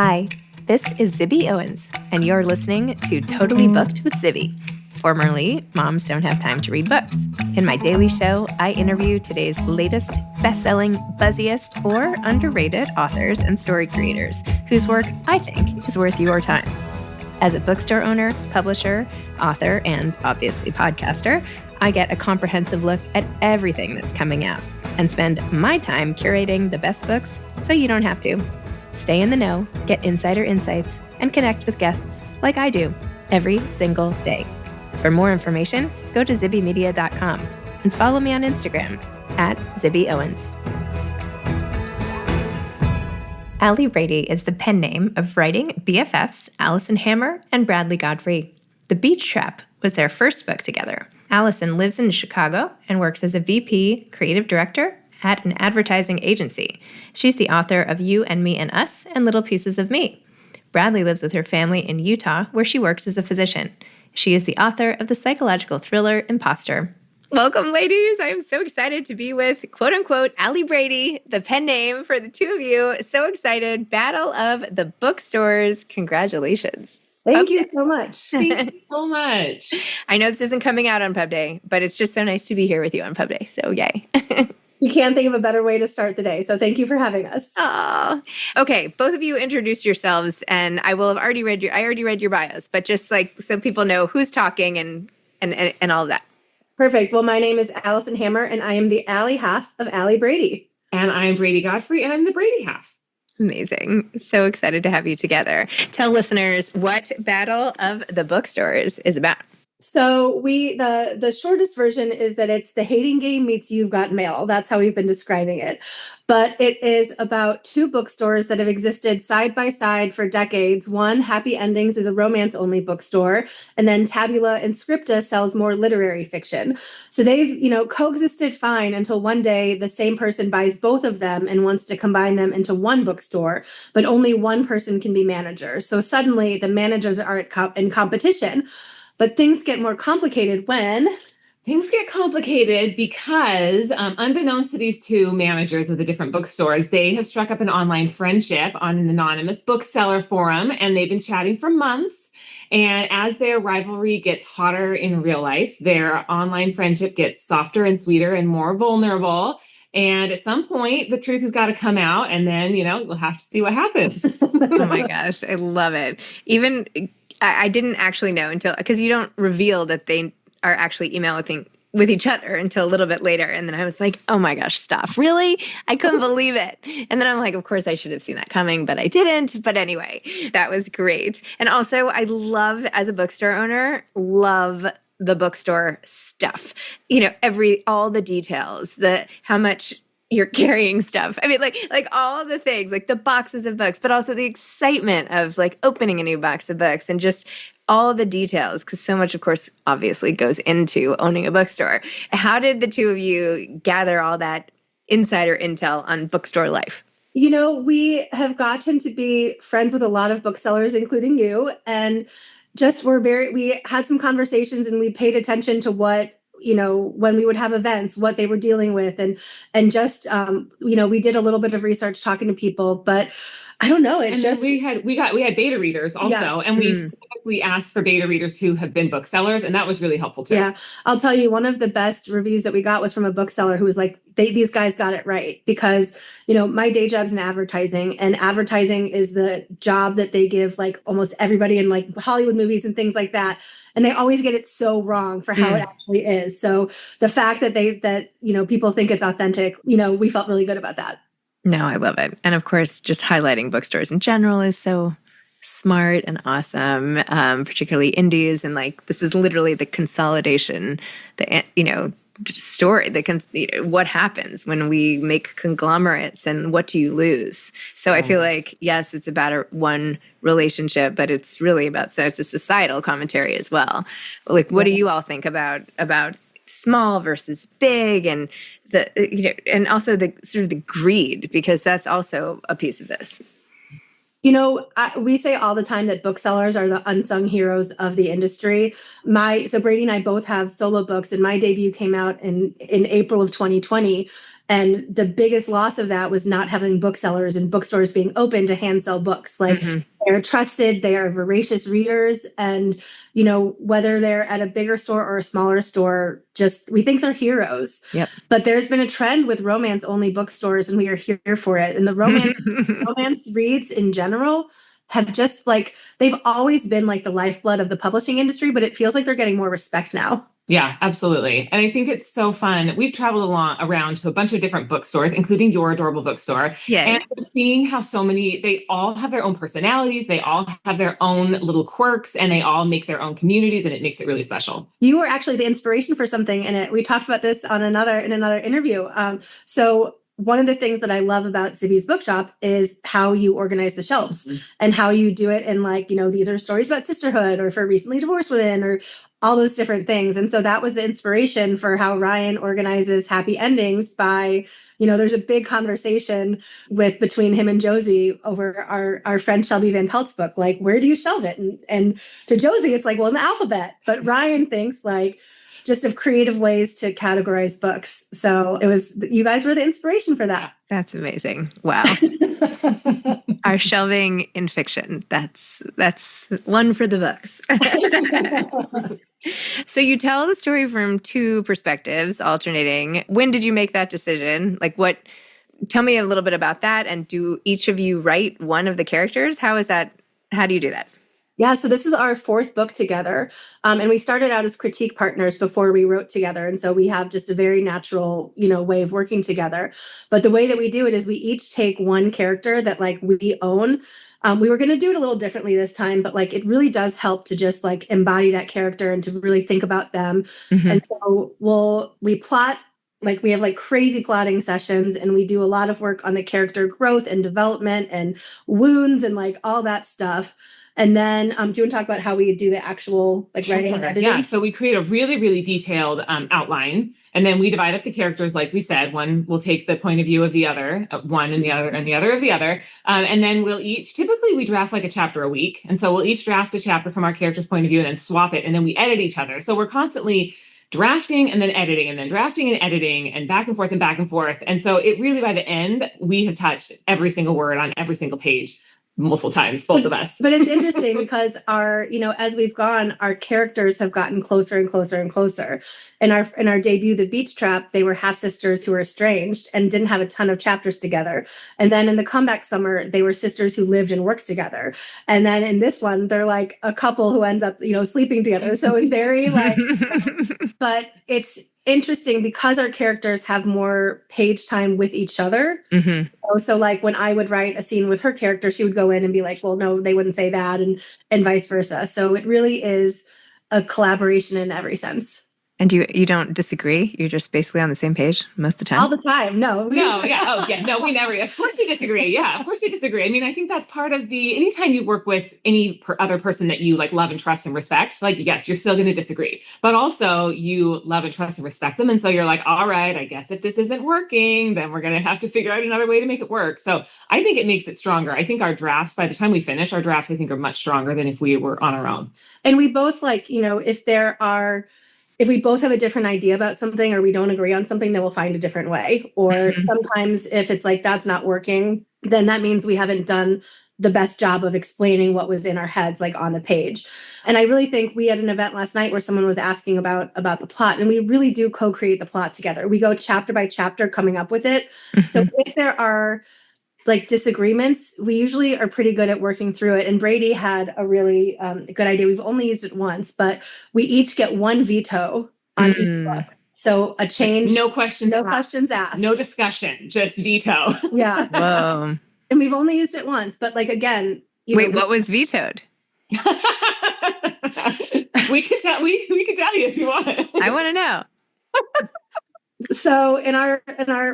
Hi, this is Zibby Owens, and you're listening to Totally Booked with Zibby, formerly Moms Don't Have Time to Read Books. In my daily show, I interview today's latest best-selling, buzziest, or underrated authors and story creators whose work I think is worth your time. As a bookstore owner, publisher, author, and obviously podcaster, I get a comprehensive look at everything that's coming out and spend my time curating the best books so you don't have to. Stay in the know, get insider insights, and connect with guests like I do every single day. For more information, go to zibbymedia.com and follow me on Instagram at Zibby Owens. Ali Brady is the pen name of writing BFFs Alison Hammer and Bradley Godfrey. The Beach Trap was their first book together. Alison lives in Chicago and works as a VP creative director at an advertising agency. She's the author of You and Me and Us and Little Pieces of Me. Bradley lives with her family in Utah, where she works as a physician. She is the author of the psychological thriller Imposter. Welcome, ladies. I'm so excited to be with, quote-unquote, Ali Brady, the pen name for the two of you. So excited. Battle of the Bookstores. Congratulations. Thank you so much. Thank you so much. I know this isn't coming out on Pub Day, but it's just so nice to be here with you on Pub Day. So yay. You can't think of a better way to start the day. So thank you for having us. Oh, okay. Both of you introduce yourselves, and I will have already read your bios, but just like so people know who's talking and all of that. Perfect. Well, my name is Alison Hammer, and I am the Ali half of Ali Brady. And I'm Bradeigh Godfrey, and I'm the Bradeigh half. Amazing. So excited to have you together. Tell listeners what Battle of the Bookstores is about. So the shortest version is that it's the hating game meets You've Got Mail. That's how we've been describing it. But it is about two bookstores that have existed side by side for decades. One, Happy Endings, is a romance-only bookstore. And then Tabula and Scripta sells more literary fiction. So they've, coexisted fine until one day the same person buys both of them and wants to combine them into one bookstore, but only one person can be manager. So suddenly the managers are in competition. But things get more complicated when... Things get complicated because, unbeknownst to these two managers of the different bookstores, they have struck up an online friendship on an anonymous bookseller forum, and they've been chatting for months. And as their rivalry gets hotter in real life, their online friendship gets softer and sweeter and more vulnerable. And at some point, the truth has got to come out, and then, we'll have to see what happens. Oh my gosh, I love it. Even... I didn't actually know until, because you don't reveal that they are actually emailing with each other until a little bit later. And then I was like, oh my gosh, stop. Really? I couldn't believe it. And then I'm like, of course I should have seen that coming, but I didn't. But anyway, that was great. And also I love, as a bookstore owner, love the bookstore stuff. All the details, how much you're carrying stuff. I mean, like all the things, like the boxes of books, but also the excitement of like opening a new box of books and just all the details, because so much, of course, obviously goes into owning a bookstore. How did the two of you gather all that insider intel on bookstore life? We have gotten to be friends with a lot of booksellers, including you, and just we had some conversations and we paid attention to what, when we would have events, what they were dealing with. And just, we did a little bit of research talking to people, but I don't know. We had beta readers also. Yeah. And we specifically asked for beta readers who have been booksellers. And that was really helpful too. Yeah. I'll tell you, one of the best reviews that we got was from a bookseller who was like, these guys got it right. Because, my day job's in advertising, and advertising is the job that they give like almost everybody in like Hollywood movies and things like that. And they always get it so wrong for how it actually is. So the fact that people think it's authentic, we felt really good about that. No, I love it. And of course, just highlighting bookstores in general is so smart and awesome, particularly indies. And like, this is literally the consolidation, story, what happens when we make conglomerates and what do you lose? So I feel like, yes, it's about one relationship, but it's really about, so it's a societal commentary as well. Like, what do you all think about small versus big, and and also the sort of the greed, because that's also a piece of this. We say all the time that booksellers are the unsung heroes of the industry. So Bradeigh and I both have solo books, and my debut came out in April of 2020. And the biggest loss of that was not having booksellers and bookstores being open to hand sell books. Like they're trusted, they are voracious readers. And, you know, whether they're at a bigger store or a smaller store, just we think they're heroes. Yep. But there's been a trend with romance only bookstores, and we are here for it. And the romance reads in general have just like, they've always been like the lifeblood of the publishing industry, but it feels like they're getting more respect now. Yeah, absolutely. And I think it's so fun. We've traveled around to a bunch of different bookstores, including your adorable bookstore. Yeah. And seeing how so many, they all have their own personalities. They all have their own little quirks, and they all make their own communities, and it makes it really special. You were actually the inspiration for something in it. We talked about this on another interview. So one of the things that I love about Zibby's bookshop is how you organize the shelves and how you do it. And like, you know, these are stories about sisterhood or for recently divorced women or all those different things. And so that was the inspiration for how Ryan organizes happy endings by, you know, there's a big conversation between him and Josie over our friend Shelby Van Pelt's book. Like, where do you shelve it? And to Josie, it's like, well, in the alphabet. But Ryan thinks like, just of creative ways to categorize books. So you guys were the inspiration for that. That's amazing. Wow. Our shelving in fiction. That's one for the books. So you tell the story from two perspectives, alternating. When did you make that decision? Like tell me a little bit about that. And do each of you write one of the characters? How do you do that? Yeah, so this is our fourth book together. And we started out as critique partners before we wrote together. And so we have just a very natural, you know, way of working together. But the way that we do it is we each take one character that like we own. We were going to do it a little differently this time, but like it really does help to just like embody that character and to really think about them. And so we plot, like we have like crazy plotting sessions, and we do a lot of work on the character growth and development and wounds and like all that stuff. And then do you want to talk about how we do the actual like writing and editing? Yeah, so we create a really, really detailed outline, and then we divide up the characters, like we said. One will take the point of view of the other, one and the other, and the other of the other. And then typically we draft like a chapter a week. And so we'll each draft a chapter from our character's point of view and then swap it, and then we edit each other. So we're constantly drafting and then editing and then drafting and editing and back and forth and back and forth. And so it really, by the end, we have touched every single word on every single page multiple times, both of us. But it's interesting because as we've gone, our characters have gotten closer and closer and closer. In our debut, The Beach Trap, they were half sisters who were estranged and didn't have a ton of chapters together. And then in the Comeback Summer, they were sisters who lived and worked together. And then in this one, they're like a couple who ends up, you know, sleeping together. So it's very like, but it's interesting because our characters have more page time with each other. So like when I would write a scene with her character, she would go in and be like, well, no, they wouldn't say that, and vice versa. So it really is a collaboration in every sense. And you don't disagree? You're just basically on the same page most of the time? All the time. No. No, yeah. Oh, yeah. No, we never. Of course we disagree. Yeah, of course we disagree. I mean, I think that's part of anytime you work with any other person that you like love and trust and respect, like, yes, you're still going to disagree, but also you love and trust and respect them. And so you're like, all right, I guess if this isn't working, then we're going to have to figure out another way to make it work. So I think it makes it stronger. I think our drafts, by the time we finish, our drafts, I think are much stronger than if we were on our own. And we both like, you know, if we both have a different idea about something or we don't agree on something, then we'll find a different way. Or sometimes if it's like, that's not working, then that means we haven't done the best job of explaining what was in our heads, like on the page. And I really think we had an event last night where someone was asking about the plot, and we really do co-create the plot together. We go chapter by chapter coming up with it. So if there are like disagreements, we usually are pretty good at working through it. And Bradeigh had a really good idea. We've only used it once, but we each get one veto on each book. So a change. No questions asked. No discussion, just veto. Yeah. Whoa. And we've only used it once, but like, again. Wait, what was vetoed? we could tell you if you want. I want to know. So in our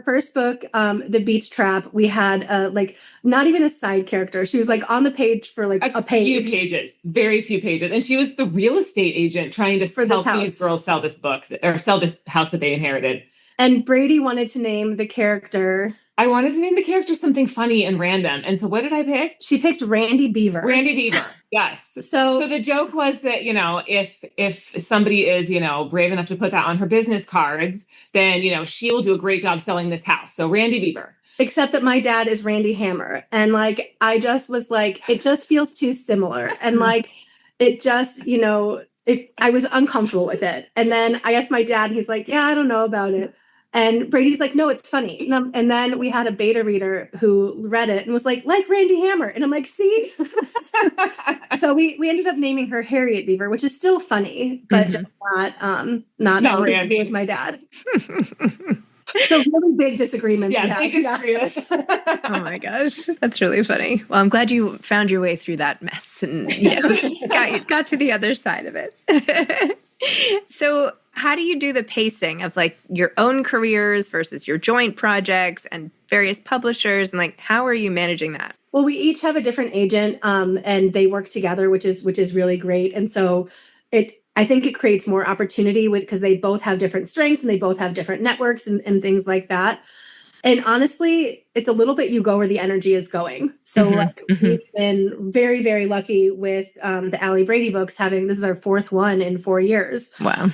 first book, The Beach Trap, we had like not even a side character. She was like on the page for like a page. Few pages, very few pages. And she was the real estate agent trying to help these girls sell this book or sell this house that they inherited. And Bradeigh wanted to name the character. I wanted to name the character something funny and random. And so what did I pick? She picked Randy Beaver. Randy Beaver. Yes. So the joke was that, if somebody is, brave enough to put that on her business cards, then, she will do a great job selling this house. So Randy Beaver. Except that my dad is Randy Hammer. And like, I just was like, it just feels too similar. And like, it just, I was uncomfortable with it. And then I asked my dad, and he's like, yeah, I don't know about it. And Brady's like, no, it's funny. And then we had a beta reader who read it and was like Randy Hammer. And I'm like, see? So we ended up naming her Harriet Beaver, which is still funny, but just not Randy with my dad. So really big disagreements. Yeah, big disagreements. Oh my gosh, that's really funny. Well, I'm glad you found your way through that mess and got to the other side of it. So how do you do the pacing of like your own careers versus your joint projects and various publishers? And like, how are you managing that? Well, we each have a different agent and they work together, which is really great. And so I think it creates more opportunity because they both have different strengths and they both have different networks and things like that. And honestly, it's a little bit you go where the energy is going. So we've been very, very lucky with the Ali Brady books this is our fourth one in 4 years. Wow.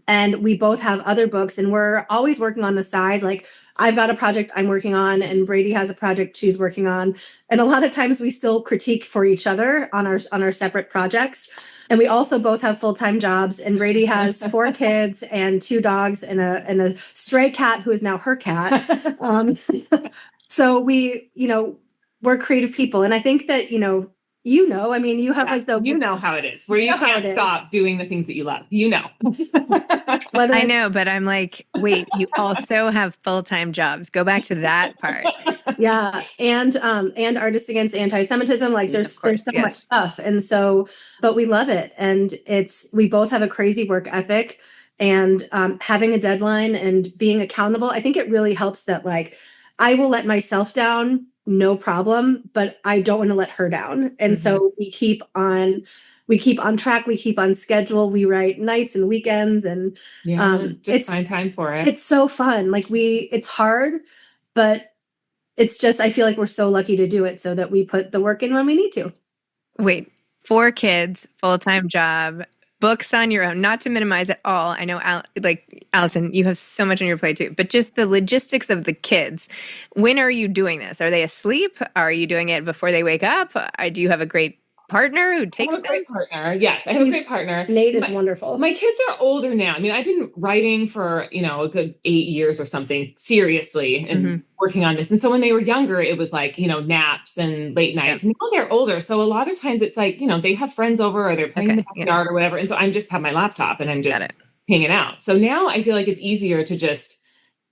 And we both have other books and we're always working on the side. Like I've got a project I'm working on and Bradeigh has a project she's working on. And a lot of times we still critique for each other on our separate projects. And we also both have full-time jobs. And Bradeigh has 4 kids and 2 dogs and a stray cat who is now her cat. So we're creative people. And I think that, I mean, you have you know how it is where you can't stop doing the things that you love. I know, but I'm like, wait, you also have full-time jobs. Go back to that part. Yeah. And Artists Against Anti-Semitism. Like there's so much stuff. And so, but we love it. And we both have a crazy work ethic and having a deadline and being accountable. I think it really helps that like, I will let myself down, no problem, but I don't want to let her down. And so we keep on track, we keep on schedule, we write nights and weekends and find time for it. It's so fun. Like it's hard, but it's just, I feel like we're so lucky to do it so that we put the work in when we need to. Wait, 4 kids, full-time job, books on your own, not to minimize at all. I know, Alison, you have so much on your plate too, but just the logistics of the kids. When are you doing this? Are they asleep? Are you doing it before they wake up? Do you have a great partner who takes them? I have a great partner. Yes, I have a great partner. Nate is wonderful. My kids are older now. I mean, I've been writing for, a good 8 years or something seriously and working on this. And so when they were younger, it was like, naps and late nights. Now they're older. So a lot of times it's like, they have friends over or they're playing in the backyard or whatever. And so I just have my laptop and I'm just hanging out. So now I feel like it's easier to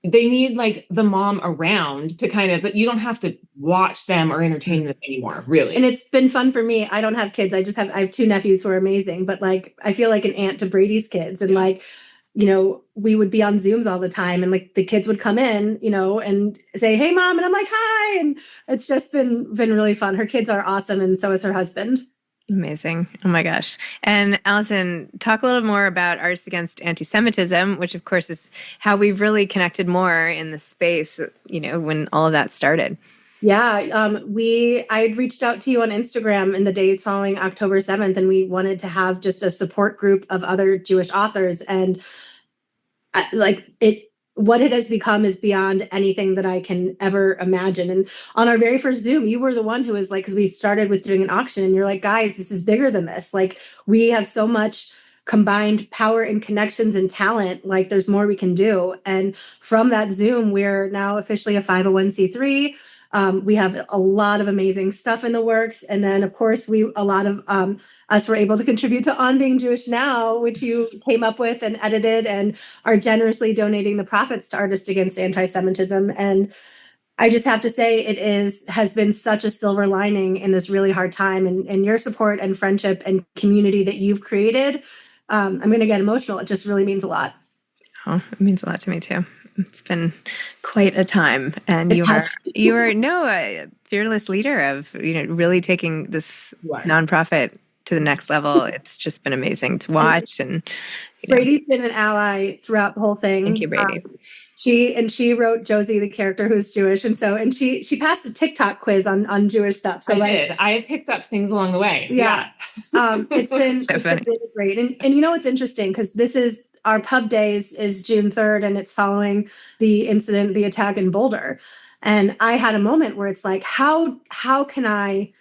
they need like the mom around to but you don't have to watch them or entertain them anymore, really. And it's been fun for me. I don't have kids. I have 2 nephews who are amazing, but like, I feel like an aunt to Bradeigh's kids. And like, we would be on Zooms all the time and like the kids would come in, and say, hey mom. And I'm like, hi. And it's just been really fun. Her kids are awesome. And so is her husband. Amazing. Oh my gosh. And Alison, talk a little more about Artists Against Anti-Semitism, which of course is how we've really connected more in the space, when all of that started. Yeah. I had reached out to you on Instagram in the days following October 7th, and we wanted to have just a support group of other Jewish authors. And what it has become is beyond anything that I can ever imagine. And on our very first Zoom, you were the one who was like, because we started with doing an auction and you're like, guys, this is bigger than this. Like we have so much combined power and connections and talent. Like there's more we can do. And from that Zoom, we're now officially a 501c3. We have a lot of amazing stuff in the works. And then of course, a lot of us were able to contribute to On Being Jewish Now, which you came up with and edited and are generously donating the profits to Artists Against Anti-Semitism. And I just have to say has been such a silver lining in this really hard time, and your support and friendship and community that you've created. I'm going to get emotional. It just really means a lot. Oh, it means a lot to me too. It's been quite a time, and you are a fearless leader of really taking this nonprofit to the next level. It's just been amazing to watch, and Bradeig's been an ally throughout the whole thing. Thank you, Bradeigh. She wrote Josie, the character who's Jewish, and she passed a TikTok quiz on Jewish stuff. So I did. I picked up things along the way. Yeah. It's been So it's funny. been really great. And you know what's interesting, because this is our pub days is June 3rd, and it's following the incident, the attack in Boulder. And I had a moment where it's like, how can I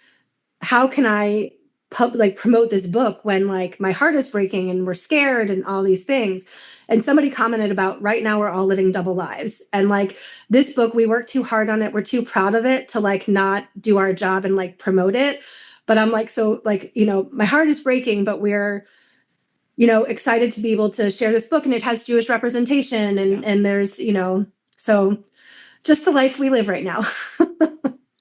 promote this book when like my heart is breaking and we're scared and all these things. And somebody commented about, right now we're all living double lives. And like this book, we work too hard on it. We're too proud of it to like not do our job and like promote it. But I'm like, so like, my heart is breaking, but we're, excited to be able to share this book, and it has Jewish representation and there's, so just the life we live right now.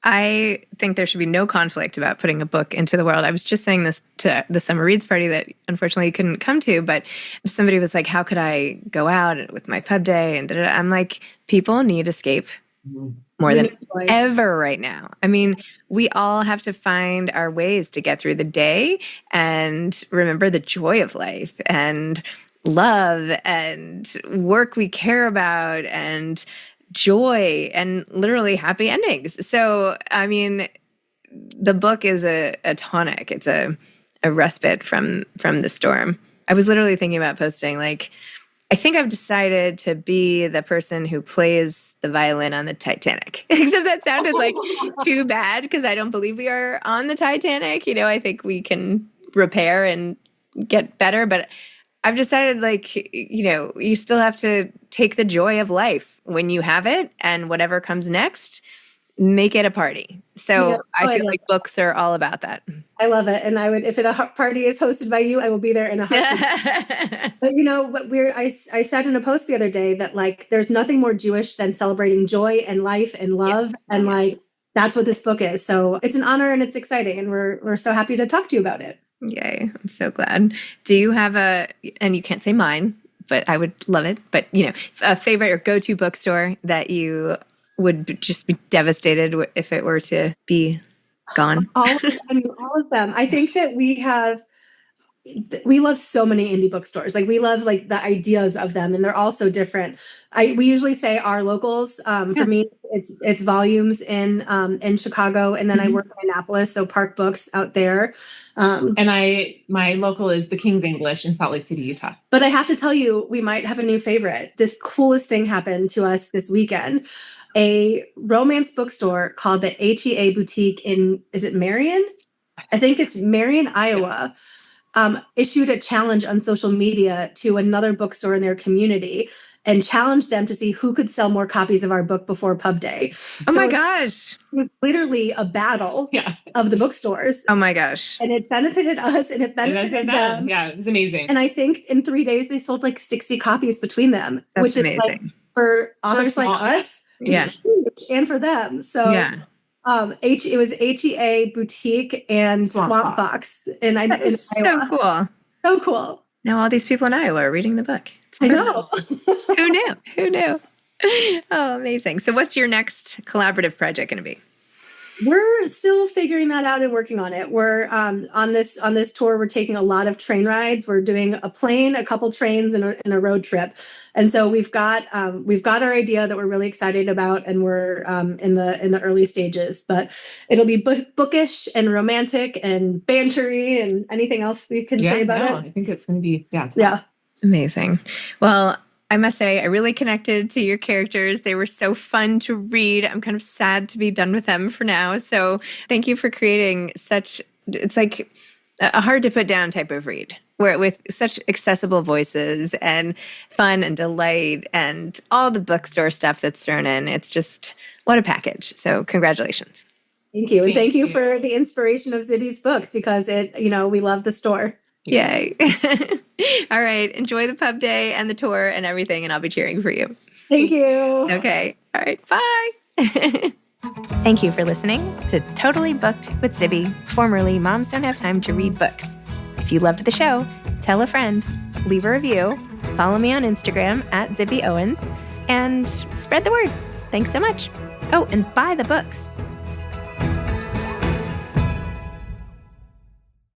I think there should be no conflict about putting a book into the world. I was just saying this to the summer reads party that unfortunately you couldn't come to, but somebody was like, how could I go out with my pub day? And da-da-da. I'm like, people need escape more than ever right now. I mean, we all have to find our ways to get through the day and remember the joy of life and love and work we care about and joy and literally happy endings. So, I mean, the book is a tonic. It's a respite from the storm. I was literally thinking about posting, like, I think I've decided to be the person who plays the violin on the Titanic. Except that sounded like too bad, because I don't believe we are on the Titanic. I think we can repair and get better, but I've decided, like, you still have to take the joy of life when you have it, and whatever comes next, make it a party. So I feel like books are all about that. I love it. And I would, if the party is hosted by you, I will be there in a heartbeat. But I said in a post the other day that like, there's nothing more Jewish than celebrating joy and life and love. Yes. And like, that's what this book is. So it's an honor and it's exciting. And we're so happy to talk to you about it. Yay. I'm so glad. Do you have and you can't say mine, but I would love it, but a favorite or go-to bookstore that you would just be devastated if it were to be gone? All of them. I think that we love so many indie bookstores. Like we love like the ideas of them, and they're all so different. We usually say our locals. For me, it's Volumes in Chicago, and then I work in Annapolis, so Park Books out there. And my local is the King's English in Salt Lake City, Utah. But I have to tell you, we might have a new favorite. This coolest thing happened to us this weekend. A romance bookstore called the a.k.a. Boutique is it Marion? I think it's Marion, Iowa. Issued a challenge on social media to another bookstore in their community and challenged them to see who could sell more copies of our book before pub day. Oh my gosh. It was literally a battle of the bookstores. Oh my gosh. And it benefited us and it benefited them. Yeah, it was amazing. And I think in 3 days they sold like 60 copies between them. That's which amazing. Is like, for authors like us, it's huge, and for them. So it was a.k.a. Boutique and Swamp Fox. And it's so cool. So cool. Now all these people in Iowa are reading the book. I know. Who knew? Oh, amazing. So what's your next collaborative project going to be? We're still figuring that out and working on it. We're on this tour. We're taking a lot of train rides. We're doing a plane, a couple trains, and a road trip. And so we've got our idea that we're really excited about, and we're in the early stages. But it'll be bookish and romantic and bantery and anything else we can say about it. I think it's going to be amazing. Well, I must say, I really connected to your characters. They were so fun to read. I'm kind of sad to be done with them for now. So thank you for creating it's like a hard to put down type of read, where with such accessible voices and fun and delight and all the bookstore stuff that's thrown in. It's just, what a package. So congratulations. Thank you. And thank you for the inspiration of Zibby's books, because we love the store. Yay. All right. Enjoy the pub day and the tour and everything, and I'll be cheering for you. Thank you. Okay. All right. Bye. Thank you for listening to Totally Booked with Zibby, formerly Moms Don't Have Time to Read Books. If you loved the show, tell a friend, leave a review, follow me on Instagram @ZibbyOwens, and spread the word. Thanks so much. Oh, and buy the books.